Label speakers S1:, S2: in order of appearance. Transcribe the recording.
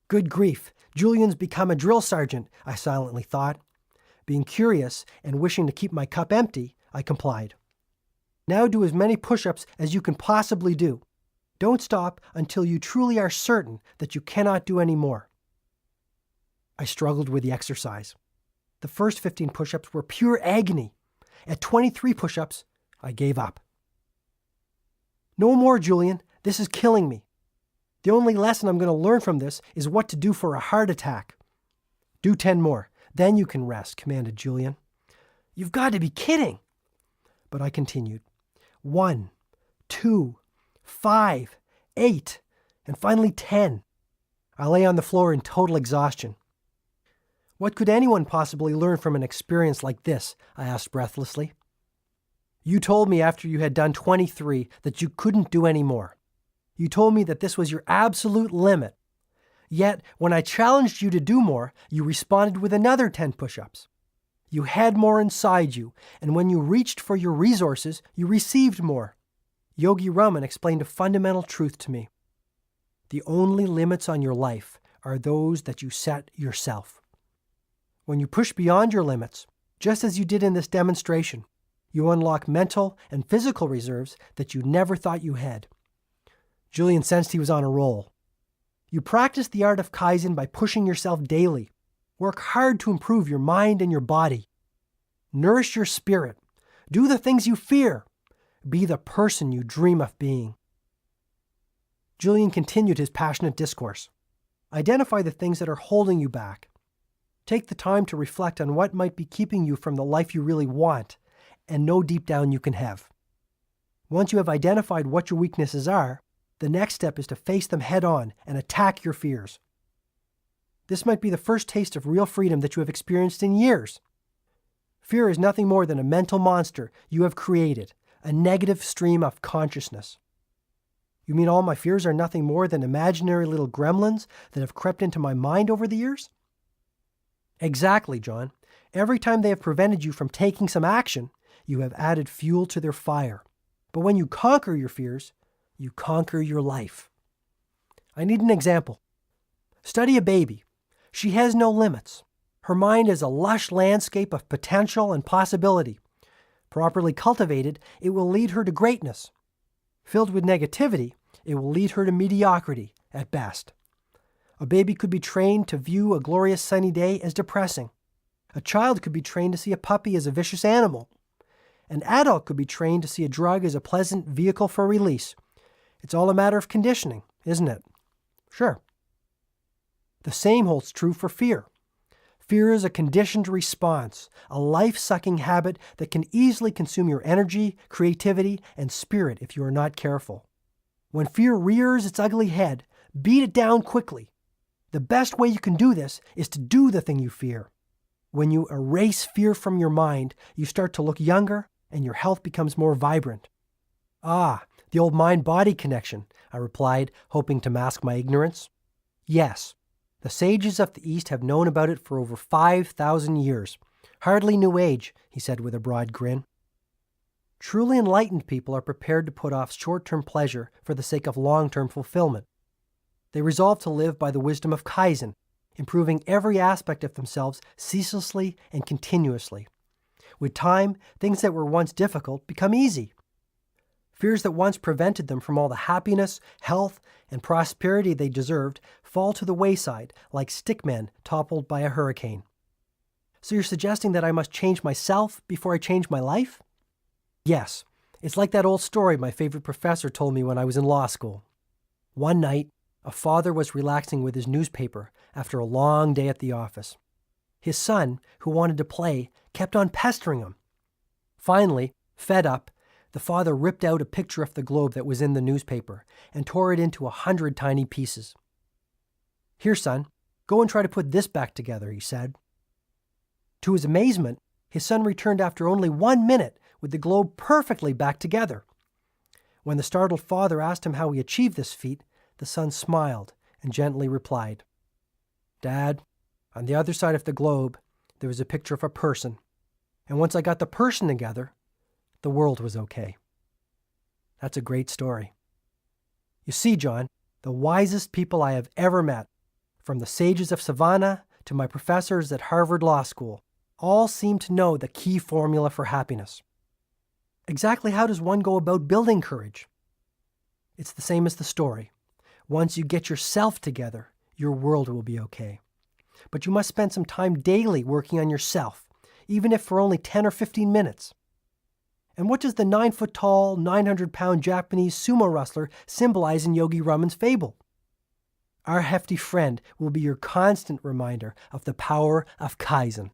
S1: Good grief, Julian's become a drill sergeant, I silently thought. Being curious and wishing to keep my cup empty, I complied. Now do as many push-ups as you can possibly do. Don't stop until you truly are certain that you cannot do any more. I struggled with the exercise. The first 15 push-ups were pure agony. At 23 push-ups, I gave up. No more, Julian. This is killing me. The only lesson I'm going to learn from this is what to do for a heart attack. Do 10 more. Then you can rest, commanded Julian. You've got to be kidding. But I continued. 1, 2, 5, 8, and finally 10. I lay on the floor in total exhaustion. What could anyone possibly learn from an experience like this? I asked breathlessly. You told me after you had done 23 that you couldn't do any more. You told me that this was your absolute limit. Yet, when I challenged you to do more, you responded with another 10 push-ups. You had more inside you, and when you reached for your resources, you received more. Yogi Raman explained a fundamental truth to me. The only limits on your life are those that you set yourself. When you push beyond your limits, just as you did in this demonstration, you unlock mental and physical reserves that you never thought you had. Julian sensed he was on a roll. You practice the art of Kaizen by pushing yourself daily. Work hard to improve your mind and your body. Nourish your spirit. Do the things you fear. Be the person you dream of being. Julian continued his passionate discourse. Identify the things that are holding you back. Take the time to reflect on what might be keeping you from the life you really want and know deep down you can have. Once you have identified what your weaknesses are, the next step is to face them head on and attack your fears. This might be the first taste of real freedom that you have experienced in years. Fear is nothing more than a mental monster you have created, a negative stream of consciousness. You mean all my fears are nothing more than imaginary little gremlins that have crept into my mind over the years? Exactly, John. Every time they have prevented you from taking some action, you have added fuel to their fire. But when you conquer your fears, you conquer your life. I need an example. Study a baby. She has no limits. Her mind is a lush landscape of potential and possibility. Properly cultivated, it will lead her to greatness. Filled with negativity, it will lead her to mediocrity at best. A baby could be trained to view a glorious sunny day as depressing. A child could be trained to see a puppy as a vicious animal. An adult could be trained to see a drug as a pleasant vehicle for release. It's all a matter of conditioning, isn't it? Sure. The same holds true for fear. Fear is a conditioned response, a life-sucking habit that can easily consume your energy, creativity, and spirit if you are not careful. When fear rears its ugly head, beat it down quickly. The best way you can do this is to do the thing you fear. When you erase fear from your mind, you start to look younger and your health becomes more vibrant. Ah, the old mind-body connection, I replied, hoping to mask my ignorance. Yes, the sages of the East have known about it for over 5,000 years. Hardly new age, he said with a broad grin. Truly enlightened people are prepared to put off short-term pleasure for the sake of long-term fulfillment. They resolve to live by the wisdom of Kaizen, improving every aspect of themselves ceaselessly and continuously. With time, things that were once difficult become easy. Fears that once prevented them from all the happiness, health, and prosperity they deserved fall to the wayside like stickmen toppled by a hurricane. So you're suggesting that I must change myself before I change my life? Yes, it's like that old story my favorite professor told me when I was in law school. One night, a father was relaxing with his newspaper after a long day at the office. His son, who wanted to play, kept on pestering him. Finally, fed up, the father ripped out a picture of the globe that was in the newspaper and tore it into 100 tiny pieces. Here, son, go and try to put this back together, he said. To his amazement, his son returned after only 1 minute with the globe perfectly back together. When the startled father asked him how he achieved this feat, the son smiled and gently replied, Dad, on the other side of the globe, there was a picture of a person. And once I got the person together, the world was okay. That's a great story. You see, John, the wisest people I have ever met From the sages of Savannah to my professors at Harvard Law School, all seem to know the key formula for happiness. Exactly how does one go about building courage? It's the same as the story. Once you get yourself together, your world will be okay. But you must spend some time daily working on yourself, even if for only 10 or 15 minutes. And what does the 9-foot-tall, 900-pound Japanese sumo wrestler symbolize in Yogi Raman's fable? Our hefty friend will be your constant reminder of the power of Kaizen.